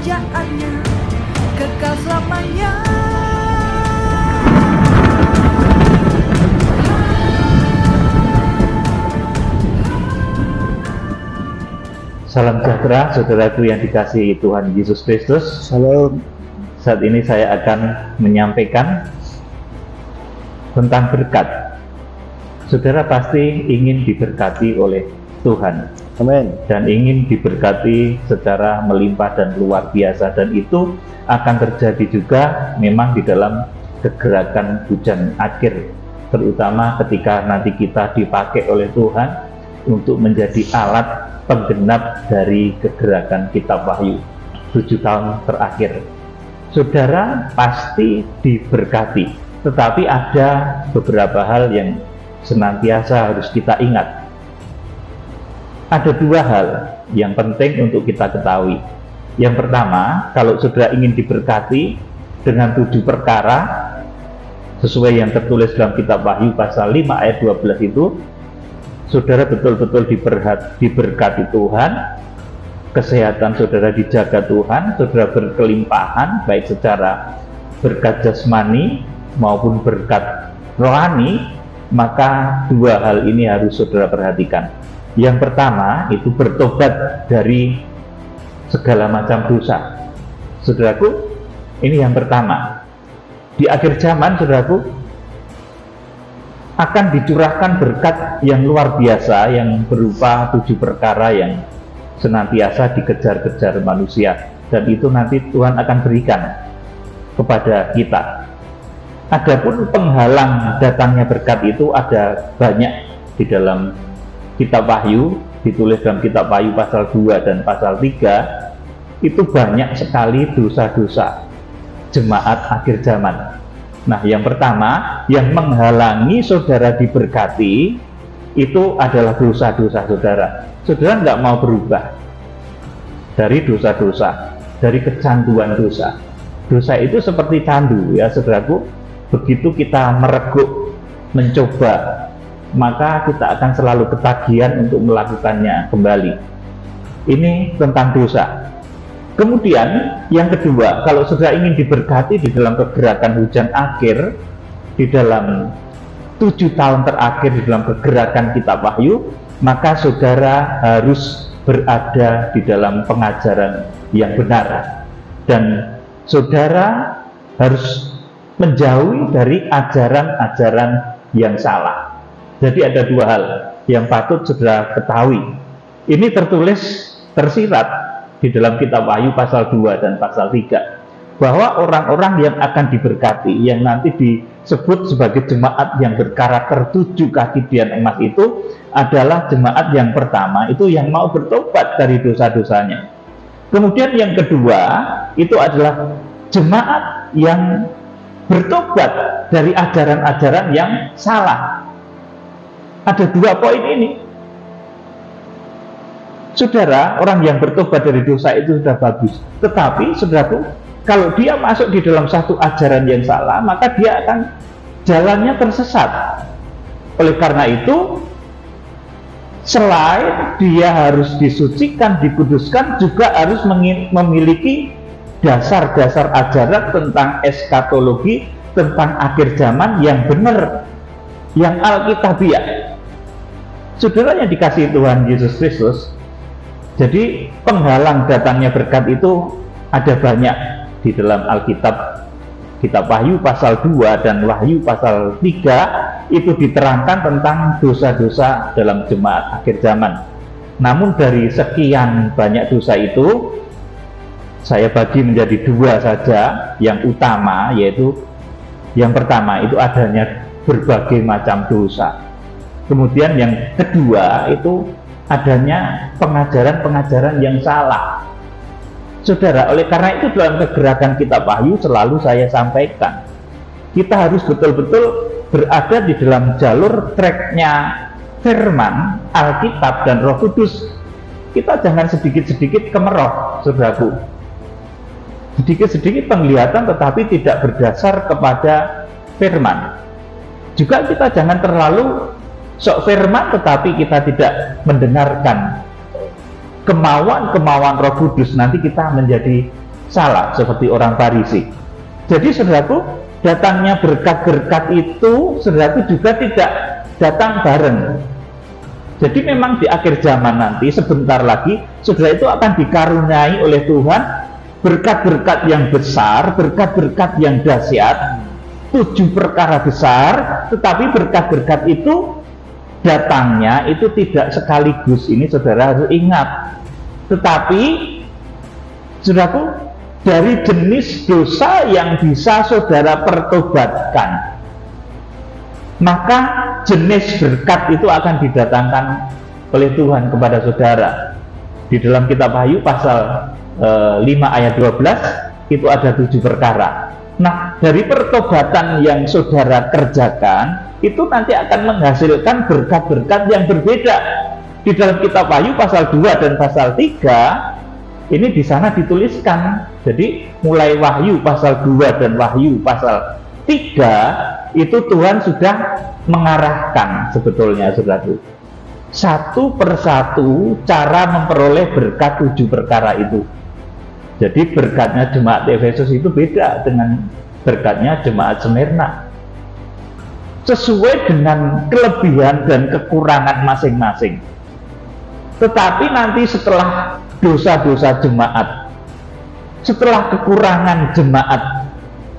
kerajaannya kekal selamanya. Salam sejahtera saudaraku yang dikasihi Tuhan Yesus Kristus. Salam. Saat ini saya akan menyampaikan tentang berkat. Saudara pasti ingin diberkati oleh Tuhan. Amin. Dan ingin diberkati secara melimpah dan luar biasa, dan itu akan terjadi juga memang di dalam kegerakan hujan akhir, terutama ketika nanti kita dipakai oleh Tuhan untuk menjadi alat penggenap dari kegerakan kitab Wahyu 7 tahun terakhir. Saudara pasti diberkati, tetapi ada beberapa hal yang senantiasa harus kita ingat. Ada 2 hal yang penting untuk kita ketahui. Yang pertama, kalau saudara ingin diberkati dengan 7 perkara sesuai yang tertulis dalam kitab Wahyu pasal 5 ayat 12 itu, saudara betul-betul diberkati Tuhan, kesehatan saudara dijaga Tuhan, saudara berkelimpahan baik secara berkat jasmani maupun berkat rohani. Maka 2 hal ini harus saudara perhatikan. Yang pertama itu bertobat dari segala macam dosa. Saudaraku, ini yang pertama. Di akhir zaman, saudaraku, akan dicurahkan berkat yang luar biasa yang berupa 7 perkara yang senantiasa dikejar-kejar manusia, dan itu nanti Tuhan akan berikan kepada kita. Adapun penghalang datangnya berkat itu ada banyak di dalam kitab Wahyu, ditulis dalam kitab Wahyu pasal 2 dan pasal 3. Itu banyak sekali dosa-dosa jemaat akhir zaman. Nah, yang pertama yang menghalangi saudara diberkati itu adalah dosa-dosa saudara. Saudara nggak mau berubah dari dosa-dosa, dari kecanduan dosa. Dosa itu seperti candu ya saudaraku. Begitu kita mereguk, mencoba, maka kita akan selalu ketagihan untuk melakukannya kembali. Ini tentang dosa. Kemudian yang kedua, kalau saudara ingin diberkati di dalam kegerakan hujan akhir, di dalam 7 tahun terakhir di dalam kegerakan kitab Wahyu, maka saudara harus berada di dalam pengajaran yang benar, dan saudara harus menjauhi dari ajaran-ajaran yang salah. Jadi ada 2 hal yang patut saudara ketahui. Ini tersirat di dalam kitab Wahyu pasal 2 dan pasal 3, bahwa orang-orang yang akan diberkati, yang nanti disebut sebagai jemaat yang berkarakter 7 kaki dian emas itu adalah jemaat yang pertama, itu yang mau bertobat dari dosa-dosanya. Kemudian yang kedua, itu adalah jemaat yang bertobat dari ajaran-ajaran yang salah. Ada 2 poin ini. Saudara, orang yang bertobat dari dosa itu sudah bagus. Tetapi, saudaraku, kalau dia masuk di dalam satu ajaran yang salah, maka dia akan jalannya tersesat. Oleh karena itu, selain dia harus disucikan, dikuduskan, juga harus memiliki dasar-dasar ajaran tentang eskatologi, tentang akhir zaman yang benar, yang alkitabiah. Saudara yang dikasihi Tuhan Yesus Kristus, jadi penghalang datangnya berkat itu ada banyak di dalam Alkitab. Kitab Wahyu pasal 2 dan Wahyu pasal 3 itu diterangkan tentang dosa-dosa dalam jemaat akhir zaman. Namun dari sekian banyak dosa itu, saya bagi menjadi 2 saja yang utama, yaitu yang pertama itu adanya berbagai macam dosa. Kemudian yang kedua itu adanya pengajaran-pengajaran yang salah. Saudara, oleh karena itu dalam kegerakan kitab Wahyu selalu saya sampaikan, kita harus betul-betul berada di dalam jalur treknya firman, Alkitab dan Roh Kudus. Kita jangan sedikit-sedikit kemeroh, saudaraku. Sedikit-sedikit penglihatan tetapi tidak berdasar kepada firman. Juga kita jangan terlalu sok firman tetapi kita tidak mendengarkan kemauan-kemauan Roh Kudus, nanti kita menjadi salah seperti orang Farisi. Jadi saudaraku, datangnya berkat-berkat itu saudaraku juga tidak datang bareng. Jadi memang di akhir zaman nanti sebentar lagi saudara itu akan dikaruniai oleh Tuhan berkat-berkat yang besar, berkat-berkat yang dahsyat, 7 perkara besar, tetapi berkat-berkat itu datangnya itu tidak sekaligus. Ini saudara harus ingat. Tetapi saudaraku, dari jenis dosa yang bisa saudara pertobatkan, maka jenis berkat itu akan didatangkan oleh Tuhan kepada saudara. Di dalam kitab Wahyu pasal 5 ayat 12 itu ada 7 perkara. Nah, dari pertobatan yang saudara kerjakan itu nanti akan menghasilkan berkat-berkat yang berbeda. Di dalam kitab Wahyu pasal 2 dan pasal 3 ini di sana dituliskan. Jadi mulai Wahyu pasal 2 dan Wahyu pasal 3 itu Tuhan sudah mengarahkan sebetulnya saudaraku, satu persatu cara memperoleh berkat 7 perkara itu. Jadi berkatnya jemaat Efesus itu beda dengan berkatnya jemaat Smyrna, sesuai dengan kelebihan dan kekurangan masing-masing. Tetapi nanti setelah dosa-dosa jemaat, setelah kekurangan jemaat,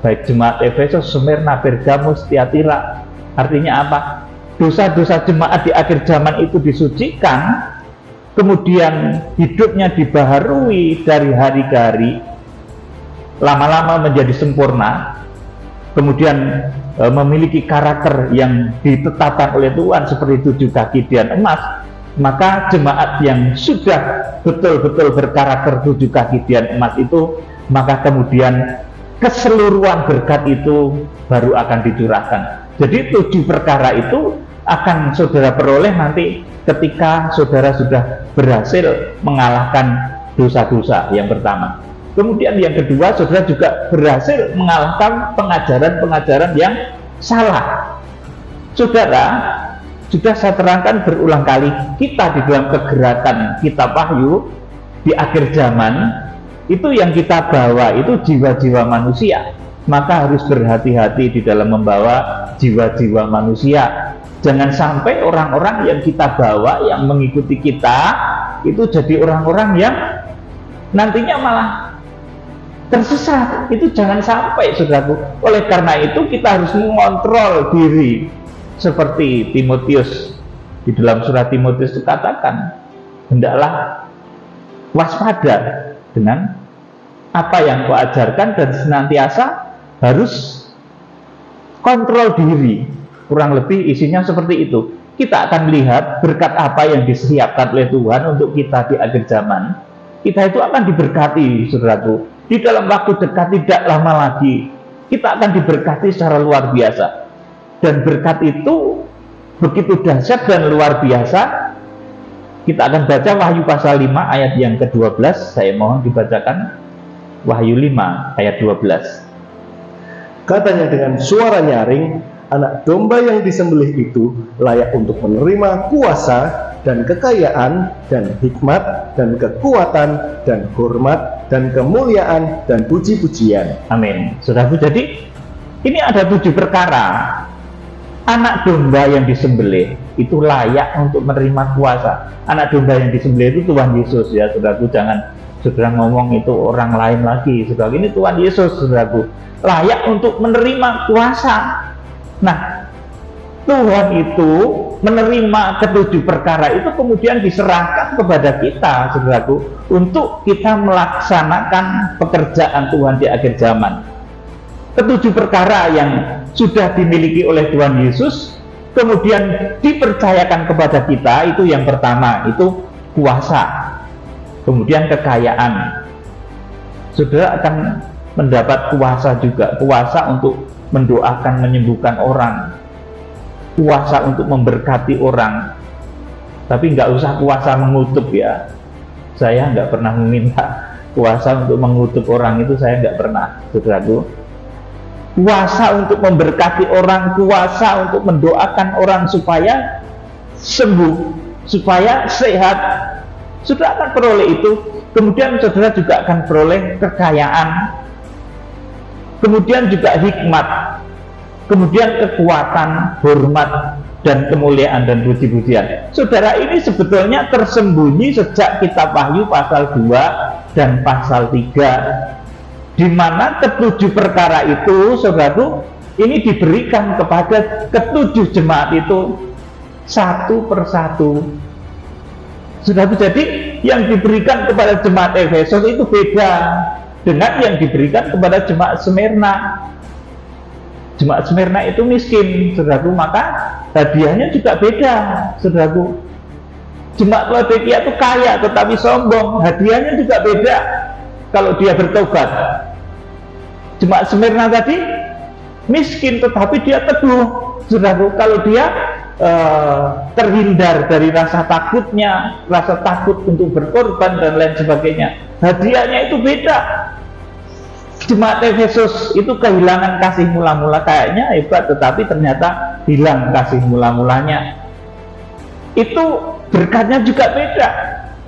baik jemaat Efesus, Smyrna, Pergamus, Tiatira, artinya apa? Dosa-dosa jemaat di akhir zaman itu disucikan, kemudian hidupnya dibaharui dari hari ke hari, lama-lama menjadi sempurna, kemudian memiliki karakter yang ditetapkan oleh Tuhan seperti 7 kaki dian emas. Maka jemaat yang sudah betul-betul berkarakter 7 kaki dian emas itu, maka kemudian keseluruhan berkat itu baru akan dicurahkan. Jadi 7 perkara itu akan saudara peroleh nanti ketika saudara sudah berhasil mengalahkan dosa-dosa yang pertama. Kemudian yang kedua, saudara juga berhasil mengalahkan pengajaran-pengajaran yang salah. Saudara, sudah saya terangkan berulang kali, kita di dalam kegerakan kitab Wahyu di akhir zaman itu yang kita bawa itu jiwa-jiwa manusia. Maka harus berhati-hati di dalam membawa jiwa-jiwa manusia. Jangan sampai orang-orang yang kita bawa, yang mengikuti kita itu jadi orang-orang yang nantinya malah tersesat. Itu jangan sampai, saudaraku. Oleh karena itu kita harus mengontrol diri. Seperti Timotius di dalam surat Timotius itu katakan, hendaklah waspada dengan apa yang kau ajarkan dan senantiasa harus kontrol diri. Kurang lebih isinya seperti itu. Kita akan melihat berkat apa yang disiapkan oleh Tuhan untuk kita di akhir zaman. Kita itu akan diberkati, saudaraku. Di dalam waktu dekat tidak lama lagi kita akan diberkati secara luar biasa. Dan berkat itu begitu dahsyat dan luar biasa. Kita akan baca Wahyu pasal 5 ayat yang ke-12. Saya mohon dibacakan Wahyu 5 ayat 12. Katanya dengan suara nyaring, anak domba yang disembelih itu layak untuk menerima kuasa dan kekayaan dan hikmat dan kekuatan dan hormat dan kemuliaan dan puji-pujian. Amin. Saudaraku, jadi ini ada 7 perkara. Anak domba yang disembelih itu layak untuk menerima kuasa. Anak domba yang disembelih itu Tuhan Yesus, ya saudaraku. Jangan saudara ngomong itu orang lain lagi, saudaraku. Ini Tuhan Yesus, saudaraku, layak untuk menerima kuasa. Nah, Tuhan itu menerima ke-7 perkara itu kemudian diserahkan kepada kita, saudaraku, untuk kita melaksanakan pekerjaan Tuhan di akhir zaman. Ke-7 perkara yang sudah dimiliki oleh Tuhan Yesus kemudian dipercayakan kepada kita, itu yang pertama, itu kuasa, kemudian kekayaan. Saudara akan mendapat kuasa juga, kuasa untuk mendoakan, menyembuhkan orang, kuasa untuk memberkati orang. Tapi nggak usah kuasa mengutuk, ya. Saya nggak pernah meminta kuasa untuk mengutuk orang, itu saya nggak pernah, saudaraku. Kuasa untuk memberkati orang, kuasa untuk mendoakan orang supaya sembuh, supaya sehat. Sudah akan peroleh itu kemudian saudara juga akan beroleh kekayaan, kemudian juga hikmat, kemudian kekuatan, hormat, dan kemuliaan dan puji-pujian. Saudara, ini sebetulnya tersembunyi sejak kitab Wahyu pasal 2 dan pasal 3, di mana ketujuh perkara itu, saudaraku, ini diberikan kepada ketujuh jemaat itu satu persatu. Saudaraku, jadi yang diberikan kepada jemaat Efesus itu beda dengan yang diberikan kepada jemaat Smyrna. Jemaat Smyrna itu miskin, saudaraku, maka hadiahnya juga beda, saudaraku. Jemaat Laodikia itu kaya tetapi sombong, hadiahnya juga beda kalau dia bertobat. Jemaat Smyrna tadi miskin tetapi dia teguh, saudaraku. Kalau dia terhindar dari rasa takutnya, rasa takut untuk berkorban dan lain sebagainya, hadiahnya itu beda. Jemaat Efesus itu kehilangan kasih mula-mula, kayaknya hebat tetapi ternyata hilang kasih mula-mulanya. Itu berkatnya juga beda.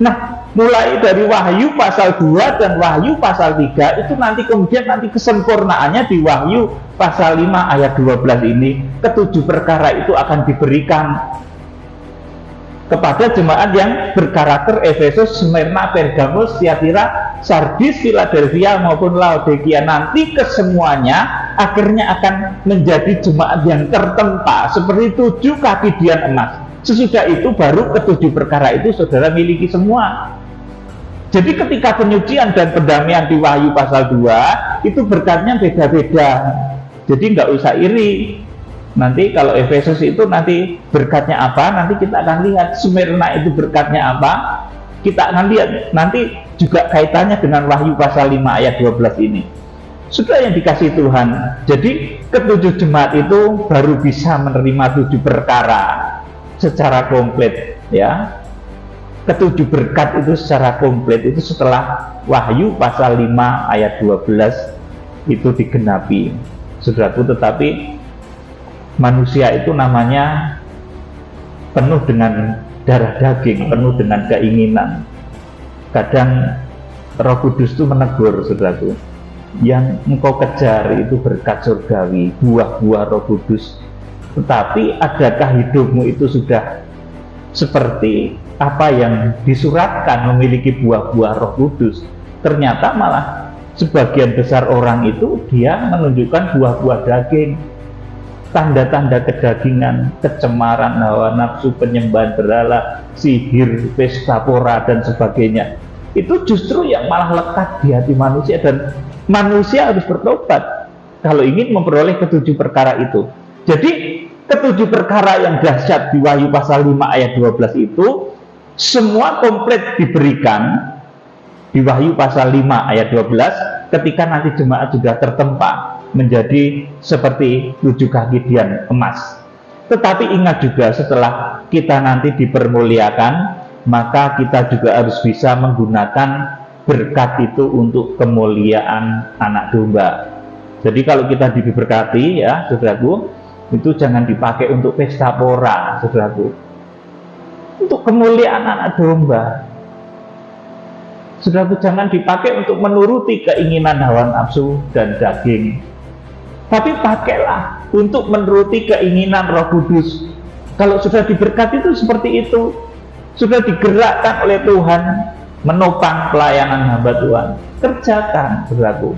Nah, mulai dari Wahyu pasal 2 dan Wahyu pasal 3 itu kemudian kesempurnaannya di Wahyu pasal 5 ayat 12 ini. Ketujuh perkara itu akan diberikan kepada jemaat yang berkarakter Efesus, Smyrna, Pergamos, Tiatira, Sardis, Philadelphia maupun Laodikia. Nanti kesemuanya akhirnya akan menjadi jemaat yang tertempa seperti 7 kaki dian emas. Sesudah itu baru ketujuh perkara itu saudara miliki semua. Jadi ketika penyucian dan pendamaian di Wahyu pasal 2 itu berkatnya beda-beda. Jadi nggak usah iri. Nanti kalau Efesus itu nanti berkatnya apa, nanti kita akan lihat. Smyrna itu berkatnya apa, kita akan lihat. Nanti juga kaitannya dengan Wahyu pasal 5 ayat 12 ini. Sudah yang dikasih Tuhan, jadi ketujuh jemaat itu baru bisa menerima 7 perkara secara komplit, ya. Ketujuh berkat itu secara komplit itu setelah Wahyu pasal 5 ayat 12 itu digenapi, saudaraku. Tetapi manusia itu namanya penuh dengan darah daging, penuh dengan keinginan. Kadang Roh Kudus itu menegur, saudaraku, yang engkau kejar itu berkat surgawi, buah-buah Roh Kudus. Tetapi adakah hidupmu itu sudah seperti apa yang disuratkan memiliki buah-buah Roh Kudus? Ternyata malah sebagian besar orang itu dia menunjukkan buah-buah daging, tanda-tanda kedagingan, kecemaran, hawa nafsu, penyembahan berhala, sihir, pesta pora, dan sebagainya. Itu justru yang malah lekat di hati manusia, dan manusia harus bertobat kalau ingin memperoleh ketujuh perkara itu. Jadi ketujuh perkara yang dahsyat di Wahyu pasal 5 ayat 12 itu semua komplit diberikan di Wahyu pasal 5 ayat 12 ketika nanti jemaat sudah tertempa menjadi seperti 7 kaki dian emas. Tetapi ingat juga, setelah kita nanti dipermuliakan, maka kita juga harus bisa menggunakan berkat itu untuk kemuliaan anak domba. Jadi kalau kita diberkati, ya saudaraku, itu jangan dipakai untuk pesta pora, saudaraku, untuk kemuliaan anak domba. Saudaraku, jangan dipakai untuk menuruti keinginan hawa nafsu dan daging, tapi pakailah untuk menuruti keinginan Roh Kudus. Kalau sudah diberkati itu seperti itu, sudah digerakkan oleh Tuhan menopang pelayanan hamba Tuhan, kerjakan, saudaraku.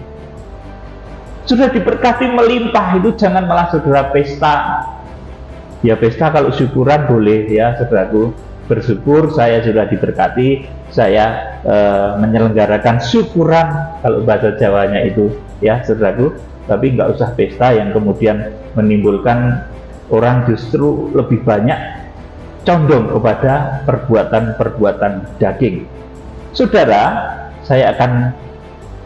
Sudah diberkati melimpah itu jangan malah saudara pesta. Ya pesta kalau syukuran boleh, ya saudaraku, bersyukur saya sudah diberkati, saya menyelenggarakan syukuran kalau bahasa Jawanya itu, ya saudaraku. Tapi nggak usah pesta yang kemudian menimbulkan orang justru lebih banyak condong kepada perbuatan-perbuatan daging. Saudara, saya akan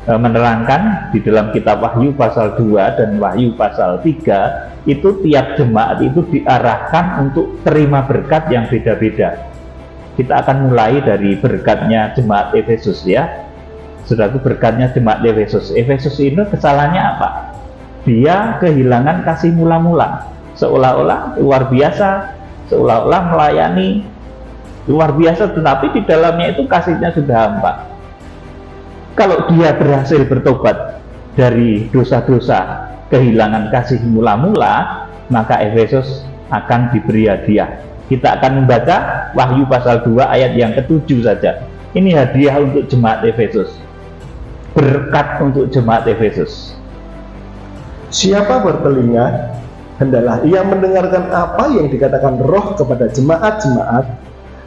menerangkan di dalam kitab Wahyu pasal 2 dan Wahyu pasal 3 itu tiap jemaat itu diarahkan untuk terima berkat yang beda-beda. Kita akan mulai dari berkatnya jemaat Efesus, ya. Saudaraku, berkatnya jemaat Efesus. Efesus ini kesalahannya apa? Dia kehilangan kasih mula-mula, seolah-olah luar biasa, seolah-olah melayani luar biasa, tetapi di dalamnya itu kasihnya sudah hampa. Kalau dia berhasil bertobat dari dosa-dosa, kehilangan kasih mula-mula, maka Efesus akan diberi hadiah. Kita akan membaca Wahyu pasal 2 ayat yang ke-7 saja. Ini hadiah untuk jemaat Efesus, berkat untuk jemaat Efesus. Siapa bertelinga, hendaklah ia mendengarkan apa yang dikatakan Roh kepada jemaat-jemaat.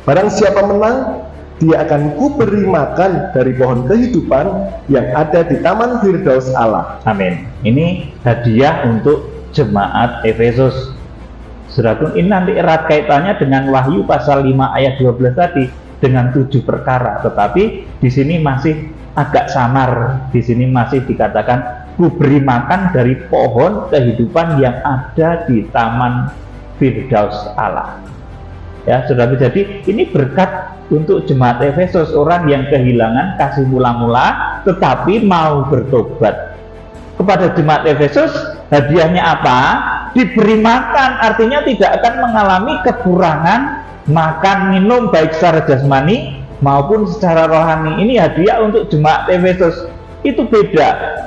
Barang siapa menang, dia akan kuberi makan dari pohon kehidupan yang ada di taman Firdaus Allah. Amin. Ini hadiah untuk jemaat Efesus. Saudaraku, ini nanti erat kaitannya dengan Wahyu pasal 5 ayat 12 tadi, dengan 7 perkara. Tetapi di sini masih agak samar. Di sini masih dikatakan kuberi makan dari pohon kehidupan yang ada di taman Firdaus Allah. Ya, saudara, jadi ini berkat untuk jemaat Efesus, orang yang kehilangan kasih mula-mula tetapi mau bertobat. Kepada jemaat Efesus hadiahnya apa? Diberi makan, artinya tidak akan mengalami kekurangan makan minum baik secara jasmani maupun secara rohani. Ini hadiah untuk jemaat Efesus. Itu beda.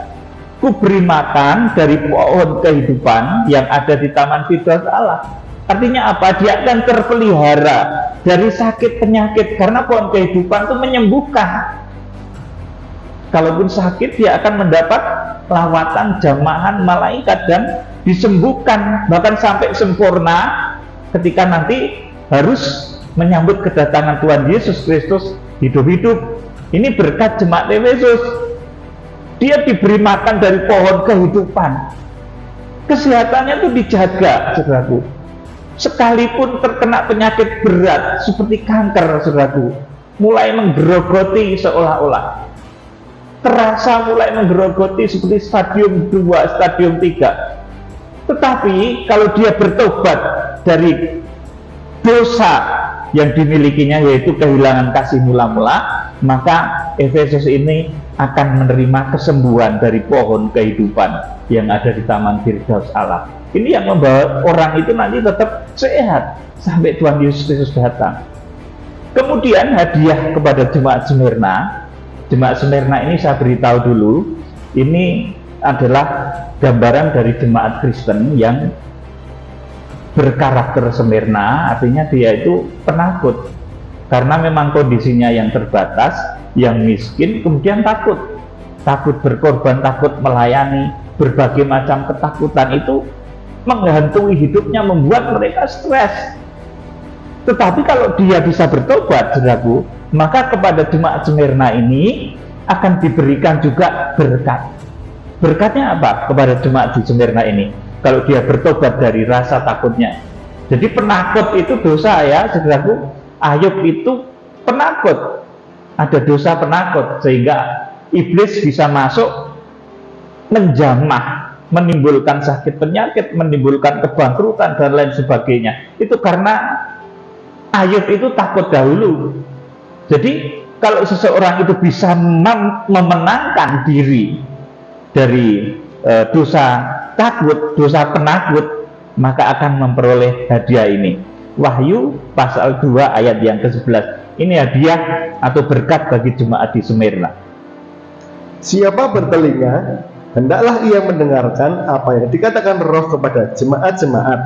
Kuberi makan dari pohon kehidupan yang ada di taman Firdaus Allah. Artinya apa? Dia akan terpelihara dari sakit penyakit, karena pohon kehidupan itu menyembuhkan. Kalaupun sakit, dia akan mendapat lawatan jamahan malaikat dan disembuhkan, bahkan sampai sempurna ketika nanti harus menyambut kedatangan Tuhan Yesus Kristus hidup-hidup. Ini berkat jemaat Efesus. Dia diberi makan dari pohon kehidupan. Kesehatannya itu dijaga, saudaraku. Sekalipun terkena penyakit berat seperti kanker, saudaraku, mulai menggerogoti seolah-olah, terasa mulai menggerogoti seperti stadium 2, stadium 3. Tetapi kalau dia bertobat dari dosa yang dimilikinya, yaitu kehilangan kasih mula-mula, maka Efesus ini akan menerima kesembuhan dari pohon kehidupan yang ada di taman Firdaus Allah. Ini yang membawa orang itu nanti tetap sehat sampai Tuhan Yesus Kristus datang. Kemudian hadiah kepada jemaat Smyrna. Jemaat Smyrna ini saya beritahu dulu, ini adalah gambaran dari jemaat Kristen yang berkarakter Smyrna. Artinya dia itu penakut, karena memang kondisinya yang terbatas, yang miskin, kemudian takut berkorban, takut melayani, berbagai macam ketakutan itu menghantui hidupnya, membuat mereka stres. Tetapi kalau dia bisa bertobat, saudaraku, maka kepada jemaat Smyrna ini akan diberikan juga berkat. Berkatnya apa kepada jemaat di Smyrna ini? Kalau dia bertobat dari rasa takutnya. Jadi penakut itu dosa, ya saudaraku. Ayub itu penakut, ada dosa penakut, sehingga iblis bisa masuk menjamah, menimbulkan sakit penyakit, menimbulkan kebangkrutan dan lain sebagainya. Itu karena Ayub itu takut dahulu. Jadi kalau seseorang itu bisa memenangkan diri dari dosa takut, dosa penakut, maka akan memperoleh hadiah ini. Wahyu pasal 2 ayat yang ke-11. Ini hadiah atau berkat bagi jemaat di Smyrna. Siapa bertelinga, hendaklah ia mendengarkan apa yang dikatakan Roh kepada jemaat-jemaat.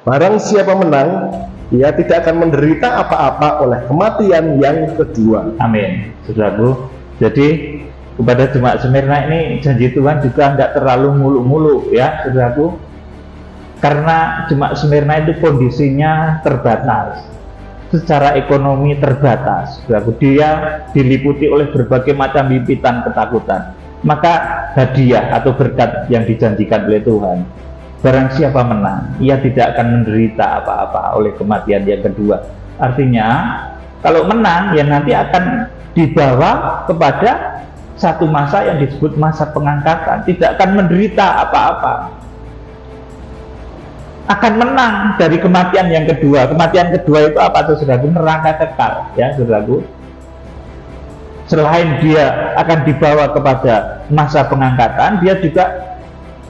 Barang siapa menang, ia tidak akan menderita apa-apa oleh kematian yang kedua. Amin, saudaraku. Jadi kepada jemaat Smyrna ini janji Tuhan juga tidak terlalu muluk-muluk, ya saudaraku. Karena jemaat Smyrna itu kondisinya terbatas, secara ekonomi terbatas, saudaraku. Dia diliputi oleh berbagai macam himpitan ketakutan. Maka hadiah atau berkat yang dijanjikan oleh Tuhan, barang siapa menang, ia tidak akan menderita apa-apa oleh kematian yang kedua. Artinya kalau menang, ya nanti akan dibawa kepada satu masa yang disebut masa pengangkatan, tidak akan menderita apa-apa, akan menang dari kematian yang kedua. Kematian kedua itu apa tuh, saudaraku? Neraka kekal, ya saudaraku. Selain dia akan dibawa kepada masa pengangkatan, dia juga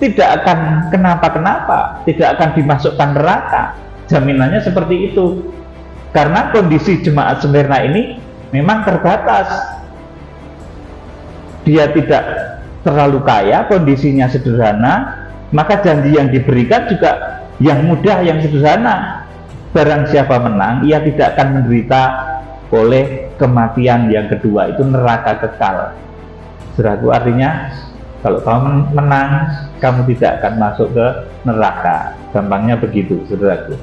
tidak akan kenapa-kenapa, tidak akan dimasukkan neraka. Jaminannya seperti itu. Karena kondisi jemaat Smyrna ini memang terbatas. dia tidak terlalu kaya, kondisinya sederhana, maka janji yang diberikan juga yang mudah, yang sederhana. Barang siapa menang, ia tidak akan menderita oleh kematian yang kedua, itu neraka kekal. Saudaraku, artinya kalau kamu menang, kamu tidak akan masuk ke neraka. Gampangnya begitu, saudaraku.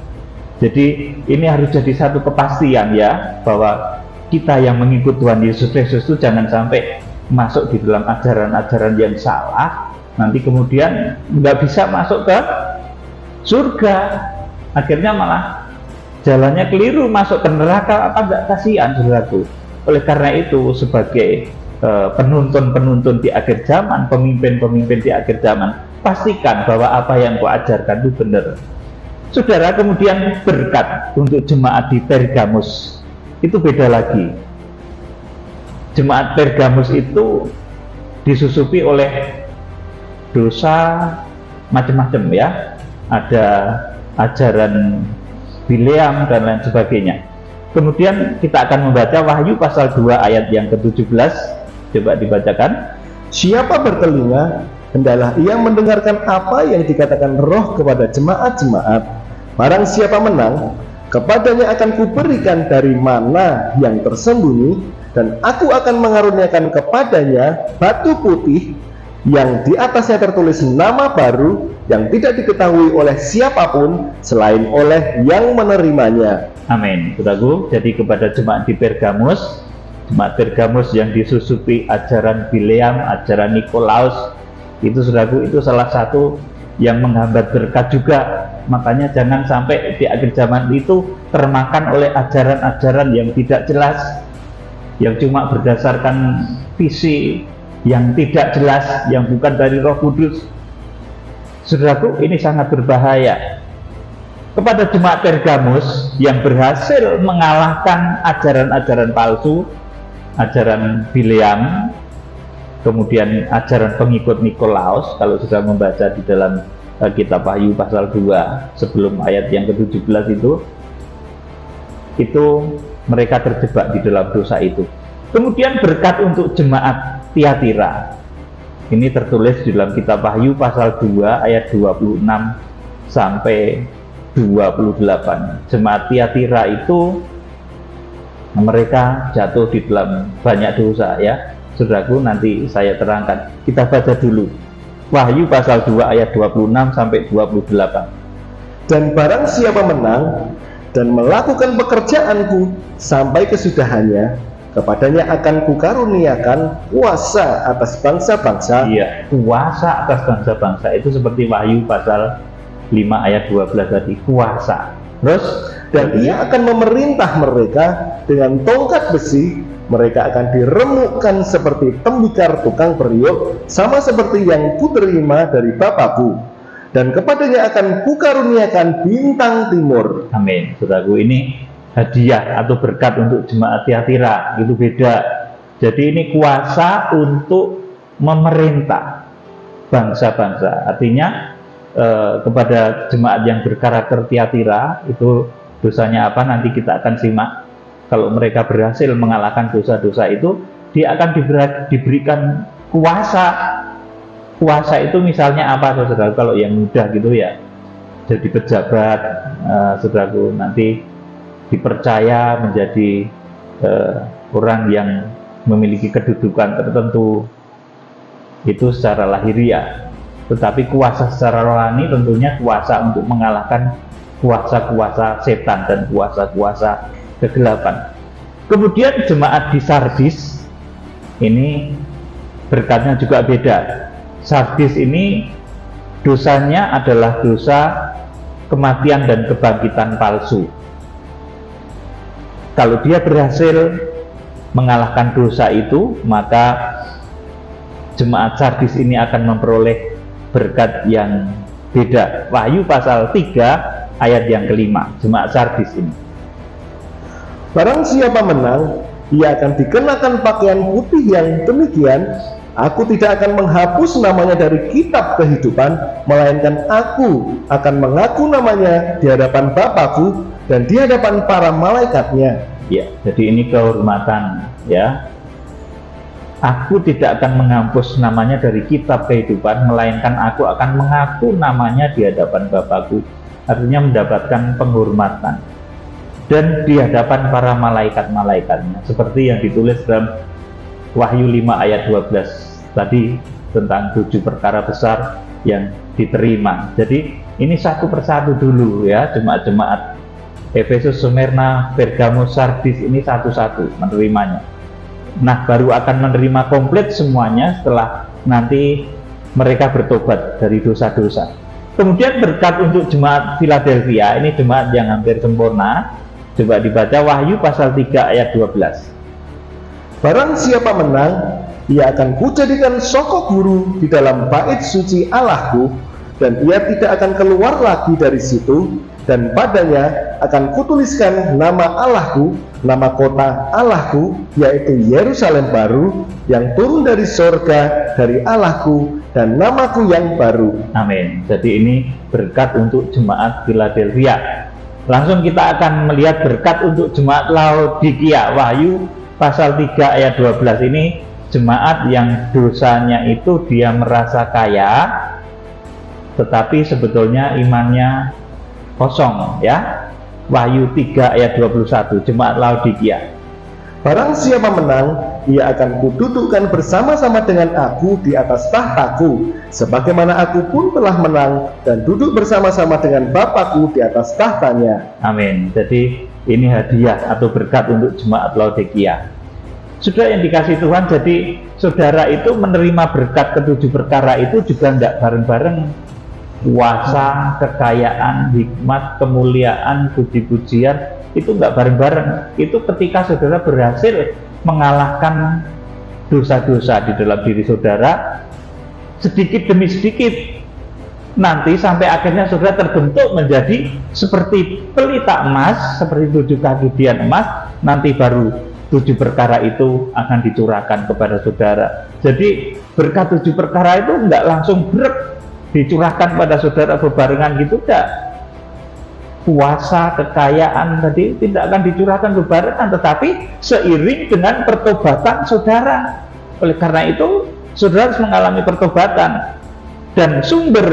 Jadi ini harus jadi satu kepastian ya, bahwa kita yang mengikut Tuhan Yesus Kristus itu jangan sampai masuk di dalam ajaran-ajaran yang salah, nanti kemudian nggak bisa masuk ke surga, akhirnya malah jalannya keliru, masuk ke neraka. Apa nggak kasihan, saudaraku? Oleh karena itu, sebagai penuntun-penuntun di akhir zaman, pemimpin-pemimpin di akhir zaman, pastikan bahwa apa yang kau ajarkan itu benar. Saudara, kemudian berkat untuk jemaat di Pergamus itu beda lagi. Jemaat Pergamus itu disusupi oleh dosa macam-macam ya. Ada ajaran Bileam dan lain sebagainya. Kemudian kita akan membaca Wahyu pasal 2 ayat yang ke-17. Coba dibacakan. Siapa bertelinga, hendaklah ia mendengarkan apa yang dikatakan Roh kepada jemaat-jemaat. Barang siapa menang, kepadanya akan kuberikan dari mana yang tersembunyi, dan aku akan mengaruniakan kepadanya batu putih yang di atasnya tertulis nama baru yang tidak diketahui oleh siapapun selain oleh yang menerimanya. Amin. Saudaraku, jadi kepada jemaat di Pergamus, jemaat Pergamus yang disusupi ajaran Bileam, ajaran Nikolaus, itu saudaraku, itu salah satu yang menghambat berkat juga. Makanya jangan sampai di akhir zaman itu termakan oleh ajaran-ajaran yang tidak jelas, yang cuma berdasarkan visi yang tidak jelas, yang bukan dari Roh Kudus. Saudaraku, ini sangat berbahaya. Kepada jemaat Pergamus yang berhasil mengalahkan ajaran-ajaran palsu, ajaran Bileam, kemudian ajaran pengikut Nikolaus, kalau sudah membaca di dalam kitab Wahyu pasal 2 sebelum ayat yang ke-17 itu mereka terjebak di dalam dosa itu. Kemudian berkat untuk jemaat Tiatira, ini tertulis di dalam kitab Wahyu pasal 2 ayat 26 sampai 28. Jemaat Tiatira itu mereka jatuh di dalam banyak dosa ya. Saudaraku, nanti saya terangkan. Kita baca dulu Wahyu pasal 2 ayat 26 sampai 28. Dan barang siapa menang dan melakukan pekerjaanku sampai kesudahannya, kepadanya akan kukaruniakan kuasa atas bangsa-bangsa. Iya, kuasa atas bangsa-bangsa itu seperti Wahyu pasal 5 ayat 12 tadi, kuasa. Terus, dan ia akan memerintah mereka dengan tongkat besi. Mereka akan diremukkan seperti tembikar tukang periuk, sama seperti yang kuterima dari Bapakku, dan kepadanya akan kukaruniakan bintang timur. Amin. Saudaraku, ini hadiah atau berkat untuk jemaat Tiatira, itu beda. Jadi ini kuasa untuk memerintah bangsa-bangsa. Artinya kepada jemaat yang berkarakter Tiatira, itu dosanya apa nanti kita akan simak. Kalau mereka berhasil mengalahkan dosa-dosa itu, dia akan diberikan kuasa. Kuasa itu misalnya apa, saudara? Kalau yang mudah gitu ya, jadi pejabat, saudaraku, nanti dipercaya menjadi orang yang memiliki kedudukan tertentu, itu secara lahiriah. Tetapi kuasa secara rohani tentunya kuasa untuk mengalahkan kuasa-kuasa setan dan kuasa-kuasa kegelapan. Kemudian jemaat di Sardis ini berkatnya juga beda. Sardis ini dosanya adalah dosa kematian dan kebangkitan palsu. Kalau dia berhasil mengalahkan dosa itu, maka jemaat Sardis ini akan memperoleh berkat yang beda. Wahyu pasal 3 ayat yang ke-5, jemaat Sardis ini. Barang siapa menang, ia akan dikenakan pakaian putih yang demikian. Aku tidak akan menghapus namanya dari kitab kehidupan, melainkan aku akan mengaku namanya di hadapan Bapakku dan di hadapan para malaikatnya. Ya, jadi ini kehormatan ya. Aku tidak akan menghapus namanya dari kitab kehidupan, melainkan aku akan mengaku namanya di hadapan Bapakku. Artinya mendapatkan penghormatan dan di hadapan para malaikat-malaikatnya, seperti yang ditulis dalam Wahyu 5 ayat 12 tadi tentang 7 perkara besar yang diterima. Jadi ini satu persatu dulu ya, jemaat-jemaat Efesus, Smyrna, Pergamus, Sardis ini satu-satu menerimanya. Nah, baru akan menerima komplit semuanya setelah nanti mereka bertobat dari dosa-dosa. Kemudian berkat untuk jemaat Philadelphia, ini jemaat yang hampir sempurna. Coba dibaca Wahyu pasal 3 ayat 12. Barang siapa menang, ia akan kujadikan sokok guru di dalam bait suci Allahku, dan ia tidak akan keluar lagi dari situ, dan padanya akan kutuliskan nama Allahku, nama kota Allahku, yaitu Yerusalem baru, yang turun dari sorga dari Allahku, dan namaku yang baru. Amin. Jadi ini berkat untuk jemaat Philadelphia. Langsung kita akan melihat berkat untuk jemaat Laodikia. Wahyu pasal 3 ayat 12 ini jemaat yang dosanya itu dia merasa kaya, tetapi sebetulnya imannya kosong ya. Wahyu 3 ayat 21, jemaat Laodikia. Barang siapa menang, ia akan kududukkan bersama-sama dengan aku di atas tahtaku, sebagaimana aku pun telah menang dan duduk bersama-sama dengan Bapakku di atas tahtanya. Amin. Jadi ini hadiah atau berkat untuk jemaat Laodikia. Sudah yang dikasih Tuhan, jadi saudara itu menerima berkat ke-7 perkara itu juga tidak bareng-bareng. Kuasa, kekayaan, hikmat, kemuliaan, puji-pujian itu nggak bareng-bareng. Itu ketika saudara berhasil mengalahkan dosa-dosa di dalam diri saudara sedikit demi sedikit, nanti sampai akhirnya saudara terbentuk menjadi seperti pelita emas, seperti 7 kaki dian emas. Nanti baru 7 perkara itu akan dicurahkan kepada saudara. Jadi berkat 7 perkara itu nggak langsung dicurahkan pada saudara bebarengan gitu, tidak. Kuasa, kekayaan tadi tidak akan dicurahkan bebarengan, tetapi seiring dengan pertobatan saudara. Oleh karena itu saudara harus mengalami pertobatan, dan sumber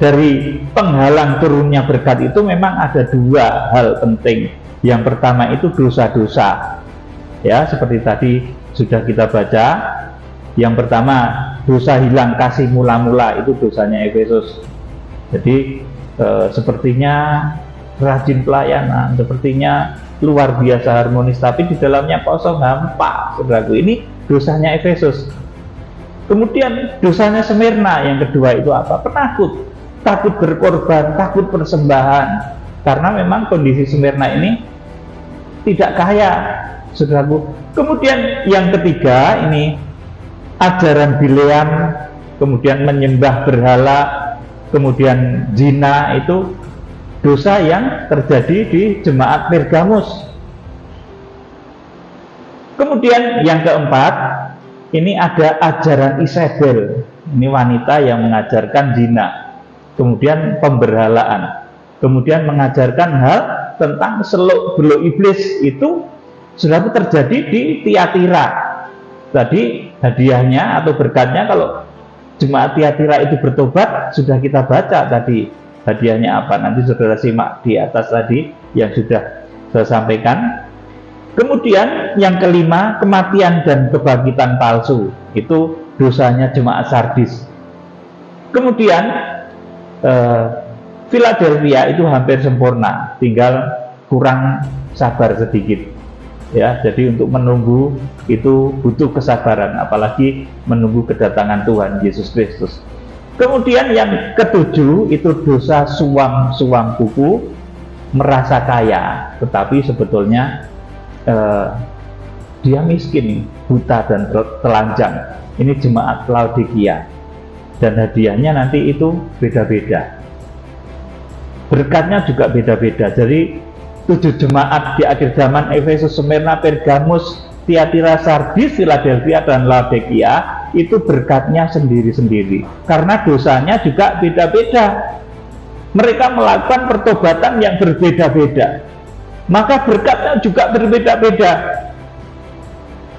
dari penghalang turunnya berkat itu memang ada 2 hal penting. Yang pertama itu dosa-dosa ya, seperti tadi sudah kita baca. Yang pertama, dosa hilang kasih mula-mula, itu dosanya Efesus. Jadi sepertinya rajin pelayanan, sepertinya luar biasa harmonis, tapi di dalamnya kosong, hampa, saudaraku. Ini dosanya Efesus. Kemudian dosanya Smyrna yang kedua itu apa? Penakut, takut berkorban, takut persembahan. Karena memang kondisi Smyrna ini tidak kaya, saudaraku. Kemudian yang ketiga ini ajaran Bileam, kemudian menyembah berhala, kemudian zina, itu dosa yang terjadi di jemaat Pergamus. Kemudian yang keempat, ini ada ajaran Isabel. Ini wanita yang mengajarkan zina, kemudian pemberhalaan, kemudian mengajarkan hal tentang seluk-beluk iblis. Itu sudah terjadi di Tiatira. Tadi hadiahnya atau berkatnya kalau jemaat Tiatira itu bertobat, sudah kita baca tadi hadiahnya apa. Nanti saudara simak di atas tadi yang sudah saya sampaikan. Kemudian yang kelima, kematian dan kebangkitan palsu, itu dosanya jemaat Sardis. Kemudian Philadelphia itu hampir sempurna, tinggal kurang sabar sedikit. Ya, jadi untuk menunggu itu butuh kesabaran, apalagi menunggu kedatangan Tuhan Yesus Kristus. Kemudian yang ketujuh itu dosa suam kuku, merasa kaya, tetapi sebetulnya dia miskin, buta dan telanjang. Ini jemaat Laodikia, dan hadiahnya nanti itu beda-beda. Berkatnya juga beda-beda. Jadi 7 jemaat di akhir zaman, Efesus, Smyrna, Pergamus, Tiatira, Sardis, Philadelphia, dan Laodikia, itu berkatnya sendiri-sendiri. Karena dosanya juga beda-beda. Mereka melakukan pertobatan yang berbeda-beda. Maka berkatnya juga berbeda-beda.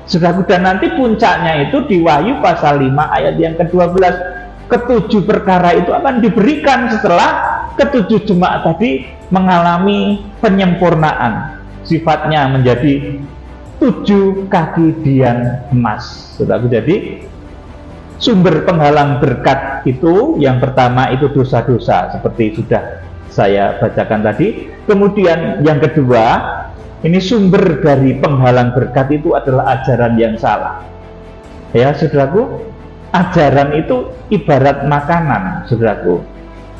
Saudaraku, dan nanti puncaknya itu di Wahyu pasal 5 ayat yang ke-12. Ketujuh perkara itu akan diberikan setelah ketujuh jemaat tadi mengalami penyempurnaan. Sifatnya menjadi 7 kaki dian emas. Saudaraku, jadi sumber penghalang berkat itu yang pertama itu dosa-dosa seperti sudah saya bacakan tadi. Kemudian yang kedua, ini sumber dari penghalang berkat itu adalah ajaran yang salah. Ya, saudaraku, ajaran itu ibarat makanan, saudaraku.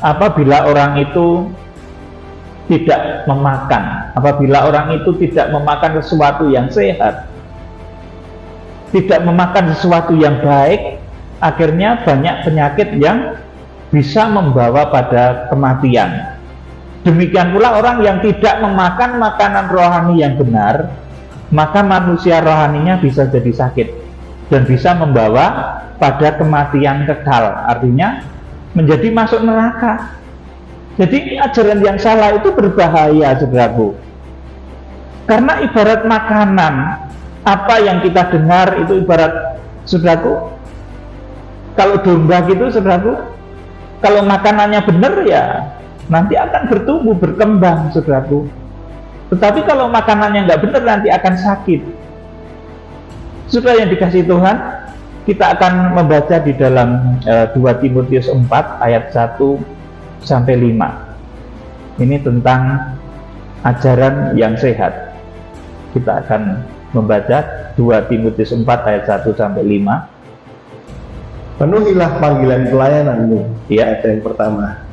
Apabila orang itu tidak memakan, apabila orang itu tidak memakan sesuatu yang sehat, tidak memakan sesuatu yang baik, akhirnya banyak penyakit yang bisa membawa pada kematian. Demikian pula orang yang tidak memakan makanan rohani yang benar, maka manusia rohaninya bisa jadi sakit dan bisa membawa pada kematian kekal, artinya menjadi masuk neraka. Jadi ajaran yang salah itu berbahaya, saudaraku, karena ibarat makanan. Apa yang kita dengar itu ibarat, saudaraku, kalau domba gitu, saudaraku, kalau makanannya benar ya nanti akan bertumbuh, berkembang, saudaraku. Tetapi kalau makanannya nggak benar nanti akan sakit. Saudara yang dikasihi Tuhan, kita akan membaca di dalam 2 Timotius 4 ayat 1 sampai 5. Ini tentang ajaran yang sehat. Kita akan membaca 2 Timotius 4 ayat 1 sampai 5. Penuhilah panggilan pelayananmu. Ya. Ayat yang pertama.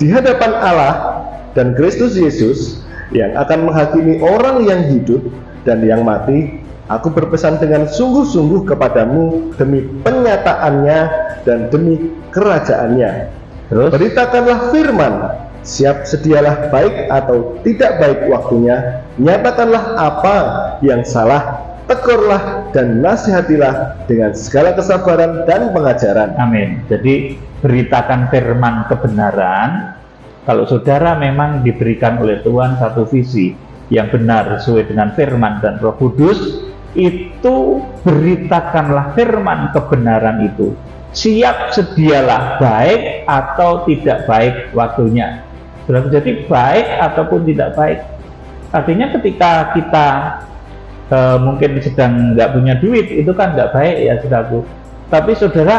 Di hadapan Allah dan Kristus Yesus yang akan menghakimi orang yang hidup dan yang mati, aku berpesan dengan sungguh-sungguh kepadamu demi penyataannya dan demi kerajaannya. Terus, beritakanlah firman, siap sedialah baik atau tidak baik waktunya, nyatakanlah apa yang salah, tegurlah dan nasihatilah dengan segala kesabaran dan pengajaran. amin. Jadi beritakan firman kebenaran. Kalau saudara memang diberikan oleh Tuhan satu visi yang benar sesuai dengan firman dan Roh Kudus, itu beritakanlah firman kebenaran itu. Siap sedialah baik atau tidak baik waktunya. Jadi baik ataupun tidak baik. Artinya ketika kita mungkin sedang nggak punya duit, itu kan nggak baik ya, saudaraku. Tapi saudara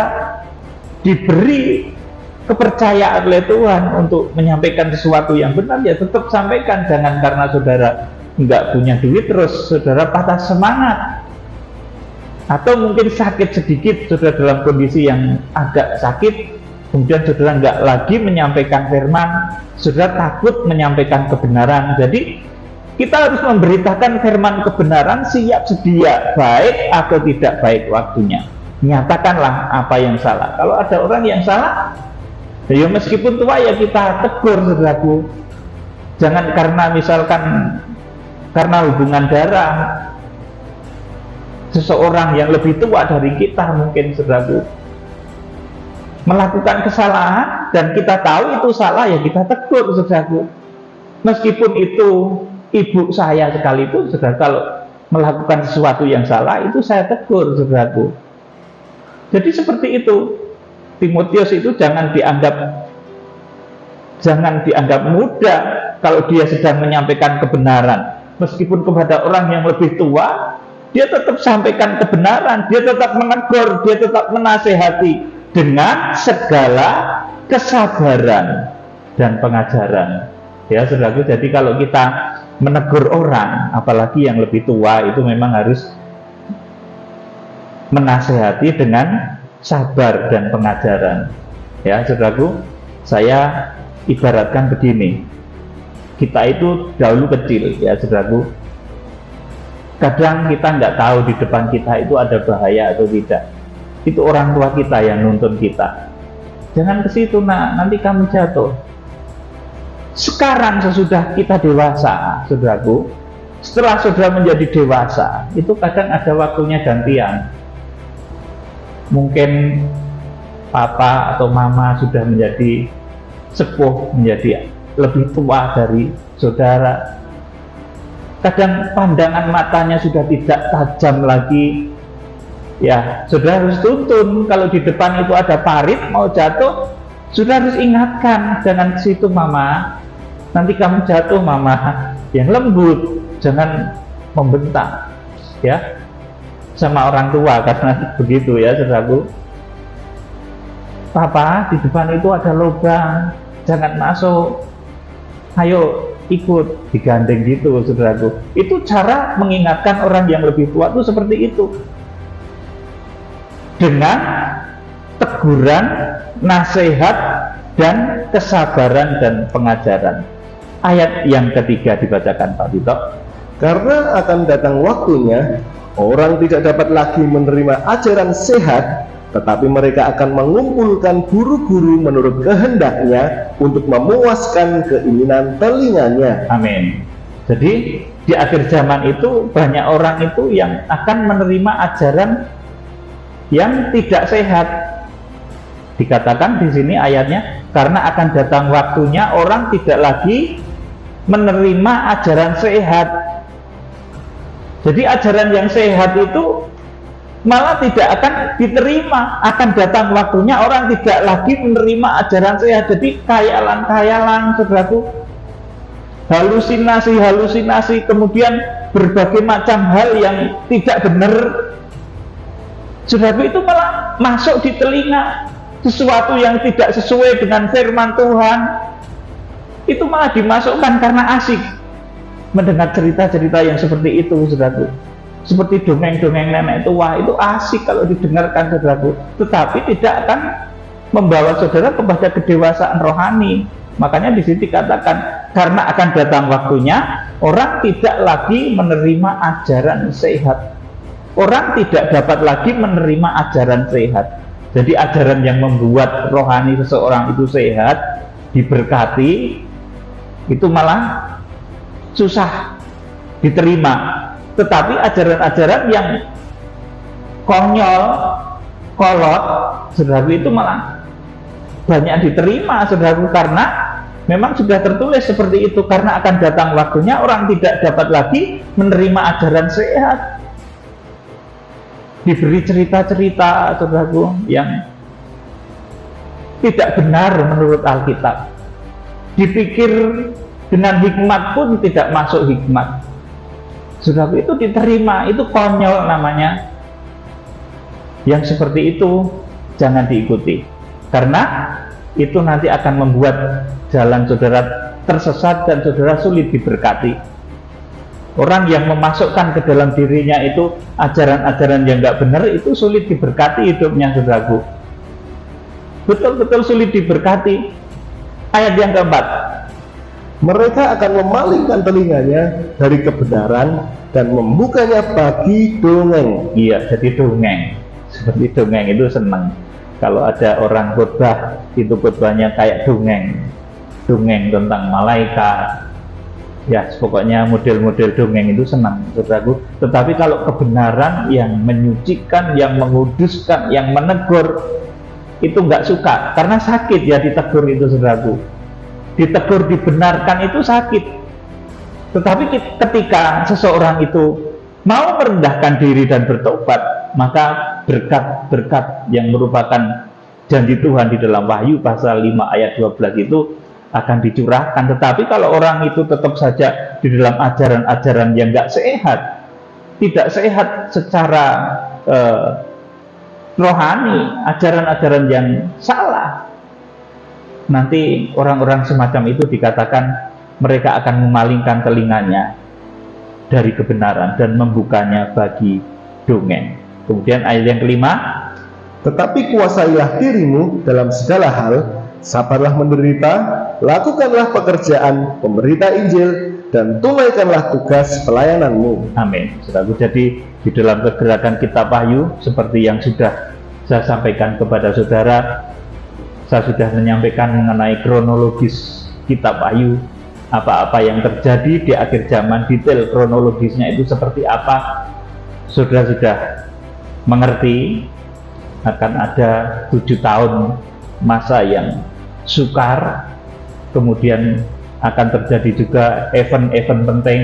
diberi kepercayaan oleh Tuhan untuk menyampaikan sesuatu yang benar, ya tetap sampaikan. Jangan karena saudara nggak punya duit terus saudara patah semangat, atau mungkin sakit sedikit, saudara dalam kondisi yang agak sakit, kemudian saudara nggak lagi menyampaikan firman, saudara takut menyampaikan kebenaran. Jadi kita harus memberitakan firman kebenaran, siap sedia baik atau tidak baik waktunya. Nyatakanlah apa yang salah. Kalau ada orang yang salah, ya meskipun tua ya kita tegur, saudaraku. Jangan karena misalkan karena hubungan darah seseorang yang lebih tua dari kita mungkin, saudaraku, melakukan kesalahan dan kita tahu itu salah, ya kita tegur, saudaraku. Meskipun itu ibu saya sekalipun, saudara, kalau melakukan sesuatu yang salah itu saya tegur, saudaraku. Jadi seperti itu. Timotius itu jangan dianggap mudah kalau dia sedang menyampaikan kebenaran. Meskipun kepada orang yang lebih tua, dia tetap sampaikan kebenaran, dia tetap menegur, dia tetap menasehati dengan segala kesabaran dan pengajaran. Ya, saudaraku, jadi kalau kita menegur orang, apalagi yang lebih tua, itu memang harus menasehati dengan sabar dan pengajaran. Ya, saudaraku, saya ibaratkan begini. Kita itu dahulu kecil, ya saudaraku. Kadang kita nggak tahu di depan kita itu ada bahaya atau tidak. Itu orang tua kita yang nuntun kita. Jangan ke situ, nak, nanti kamu jatuh. Sekarang sesudah kita dewasa, saudaraku, setelah saudara menjadi dewasa, itu kadang ada waktunya gantian. Mungkin papa atau mama sudah menjadi sepuh, menjadi lebih tua dari saudara. Kadang pandangan matanya sudah tidak tajam lagi, ya sudah harus tuntun. Kalau di depan itu ada parit mau jatuh, sudah harus ingatkan, jangan ke situ mama, nanti kamu jatuh mama. Yang lembut, jangan membentak ya sama orang tua, karena begitu ya saudaraku. Papa, di depan itu ada lubang, jangan masuk, ayo ikut, digandeng gitu saudaraku. Itu cara mengingatkan orang yang lebih tua itu seperti itu, dengan teguran, nasihat, dan kesabaran dan pengajaran. Ayat yang ketiga dibacakan Pak Tito. Karena akan datang waktunya, orang tidak dapat lagi menerima ajaran sehat, tetapi mereka akan mengumpulkan guru-guru menurut kehendaknya untuk memuaskan keinginan telinganya. Amin. Jadi di akhir zaman itu banyak orang itu yang akan menerima ajaran yang tidak sehat. Dikatakan di sini ayatnya, karena akan datang waktunya orang tidak lagi menerima ajaran sehat. Jadi ajaran yang sehat itu malah tidak akan diterima. Akan datang waktunya orang tidak lagi menerima ajaran sehat. Jadi khayalan-khayalan saudaraku, halusinasi, kemudian berbagai macam hal yang tidak benar, saudaraku, itu malah masuk di telinga. Sesuatu yang tidak sesuai dengan firman Tuhan itu malah dimasukkan karena asik mendengar cerita-cerita yang seperti itu, saudaraku. Seperti dongeng-dongeng nenek tua, itu asik kalau didengarkan, saudaraku, tetapi tidak akan membawa saudara kepada kedewasaan rohani. Makanya di sini dikatakan, karena akan datang waktunya orang tidak lagi menerima ajaran sehat. Orang tidak dapat lagi menerima ajaran sehat. Jadi ajaran yang membuat rohani seseorang itu sehat, diberkati, itu malah susah diterima. Tetapi ajaran-ajaran yang konyol, kolot, saudaraku, itu malah banyak diterima, saudaraku, karena memang sudah tertulis seperti itu. Karena akan datang waktunya orang tidak dapat lagi menerima ajaran sehat. Diberi cerita-cerita, saudaraku, yang tidak benar menurut Alkitab. Dipikir dengan hikmat pun tidak masuk hikmat. Saudaraku, itu diterima, itu konyol namanya. Yang seperti itu jangan diikuti, karena itu nanti akan membuat jalan saudara tersesat dan saudara sulit diberkati. Orang yang memasukkan ke dalam dirinya itu ajaran-ajaran yang nggak benar, itu sulit diberkati hidupnya, saudaraku. Betul-betul sulit diberkati. Ayat yang keempat, mereka akan memalingkan telinganya dari kebenaran dan membukanya bagi dongeng. Iya, jadi dongeng. Seperti dongeng itu senang. Kalau ada orang khotbah, itu khotbahnya kayak dongeng. Dongeng tentang malaikat. Ya, pokoknya model-model dongeng itu senang, saudaraku. Tetapi kalau kebenaran yang menyucikan, yang menguduskan, yang menegur, itu nggak suka, karena sakit ya ditegur itu, saudaraku. Ditegur, dibenarkan itu sakit. Tetapi ketika seseorang itu mau merendahkan diri dan bertobat, maka berkat-berkat yang merupakan janji Tuhan di dalam Wahyu pasal 5 ayat 12 itu akan dicurahkan. Tetapi kalau orang itu tetap saja di dalam ajaran-ajaran yang nggak sehat, tidak sehat secara rohani, ajaran-ajaran yang salah, nanti orang-orang semacam itu dikatakan mereka akan memalingkan telinganya dari kebenaran dan membukanya bagi dongeng. Kemudian ayat yang kelima, tetapi kuasailah dirimu dalam segala hal, sabarlah menderita, lakukanlah pekerjaan pemberita Injil, dan tunaikanlah tugas pelayananmu. Amin. Saudaraku, jadi di dalam kegerakan Kitab Wahyu, seperti yang sudah saya sampaikan kepada saudara, saya sudah menyampaikan mengenai kronologis Kitab Wahyu, apa-apa yang terjadi di akhir zaman, detail kronologisnya itu seperti apa. Saudara sudah mengerti akan ada 7 tahun masa yang sukar, kemudian akan terjadi juga event-event penting,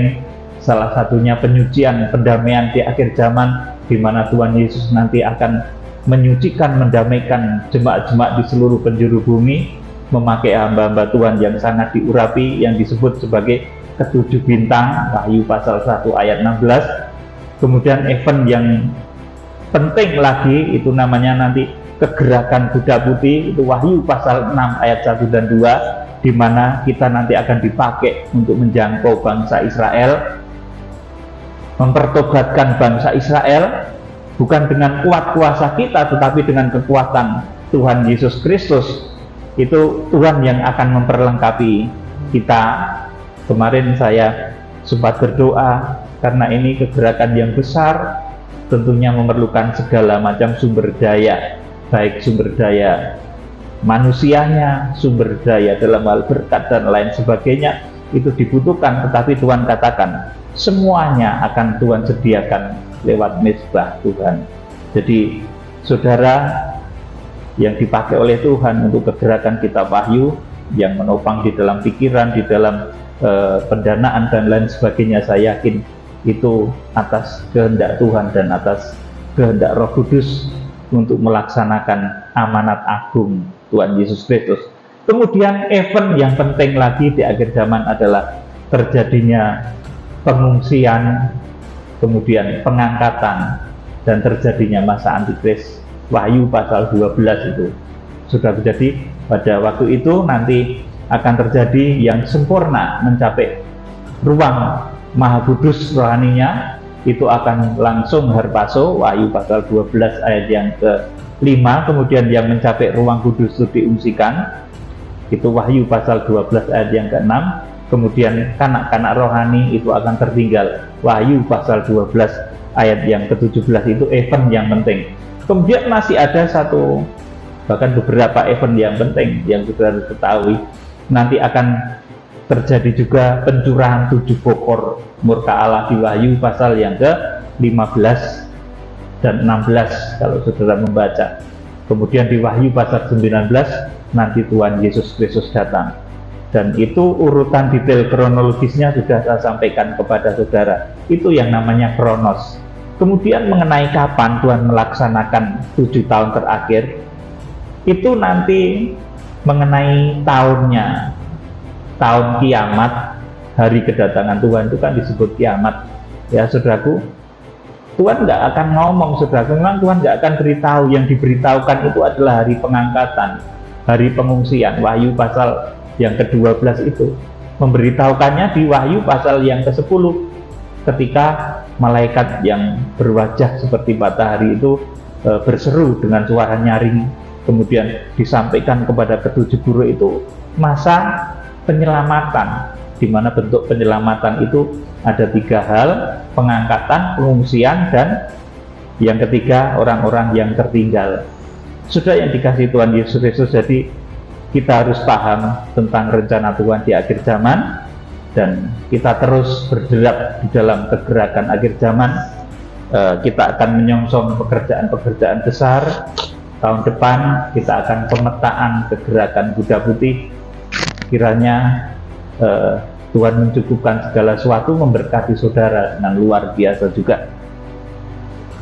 salah satunya penyucian, pendamaian di akhir zaman, di mana Tuhan Yesus nanti akan menyucikan, mendamaikan jemaat-jemaat di seluruh penjuru bumi, memakai hamba-hamba Tuhan yang sangat diurapi, yang disebut sebagai ketujuh bintang, Wahyu pasal 1 ayat 16. Kemudian event yang penting lagi itu namanya nanti kegerakan kuda putih, itu Wahyu pasal 6 ayat 1 dan 2, di mana kita nanti akan dipakai untuk menjangkau bangsa Israel, mempertobatkan bangsa Israel, bukan dengan kuat kuasa kita, tetapi dengan kekuatan Tuhan Yesus Kristus. Itu Tuhan yang akan memperlengkapi kita. Kemarin saya sempat berdoa, karena ini kegerakan yang besar, tentunya memerlukan segala macam sumber daya, baik sumber daya manusianya, sumber daya dalam hal berkat dan lain sebagainya, itu dibutuhkan. Tetapi Tuhan katakan, semuanya akan Tuhan sediakan lewat mezbah Tuhan. Jadi saudara yang dipakai oleh Tuhan untuk kegerakan kitab Wahyu, yang menopang di dalam pikiran, di dalam pendanaan dan lain sebagainya, saya yakin itu atas kehendak Tuhan dan atas kehendak Roh Kudus untuk melaksanakan amanat agung Tuhan Yesus Kristus. Kemudian event yang penting lagi di akhir zaman adalah terjadinya pengungsian, kemudian pengangkatan, dan terjadinya masa antikris. Wahyu pasal 12 itu sudah terjadi. Pada waktu itu nanti akan terjadi yang sempurna, mencapai ruang Maha Kudus rohaninya, itu akan langsung harpaso, Wahyu pasal 12 ayat yang ke-5. Kemudian yang mencapai ruang kudus itu diungsikan, itu Wahyu pasal 12 ayat yang ke-6. Kemudian kanak-kanak rohani itu akan tertinggal, Wahyu pasal 12 ayat yang ke-17. Itu event yang penting. Kemudian masih ada satu, bahkan beberapa event yang penting yang kita harus ketahui. Nanti akan terjadi juga pencurahan 7 bokor murka Allah di Wahyu pasal yang ke-15 dan 16 kalau saudara membaca. Kemudian di Wahyu pasal 19 nanti Tuhan Yesus Kristus datang. Dan itu urutan detail kronologisnya sudah saya sampaikan kepada saudara. Itu yang namanya kronos. Kemudian mengenai kapan Tuhan melaksanakan 7 tahun terakhir, itu nanti mengenai tahunnya, tahun kiamat, hari kedatangan Tuhan itu kan disebut kiamat. Ya saudaraku, Tuhan nggak akan ngomong, saudaraku, memang Tuhan nggak akan beritahu. Yang diberitahukan itu adalah hari pengangkatan, hari pengungsian. Wahyu pasal yang ke-12 itu memberitahukannya di Wahyu pasal yang ke-10, ketika malaikat yang berwajah seperti matahari itu berseru dengan suara nyaring, kemudian disampaikan kepada ketujuh guru itu masa penyelamatan, di mana bentuk penyelamatan itu ada 3 hal: pengangkatan, pengungsian, dan yang ketiga orang-orang yang tertinggal. Sudah yang dikasih Tuhan Yesus Kristus, jadi kita harus paham tentang rencana Tuhan di akhir zaman, dan kita terus bergerak di dalam kegerakan akhir zaman. Kita akan menyongsong pekerjaan-pekerjaan besar. Tahun depan kita akan pemetaan kegerakan kuda putih. Kiranya Tuhan mencukupkan segala sesuatu, memberkati saudara dengan luar biasa juga.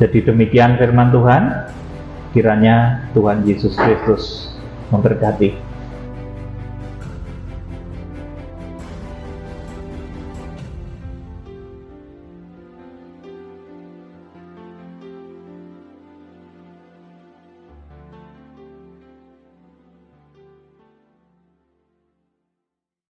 Jadi demikian firman Tuhan. Kiranya Tuhan Yesus Kristus memberkati.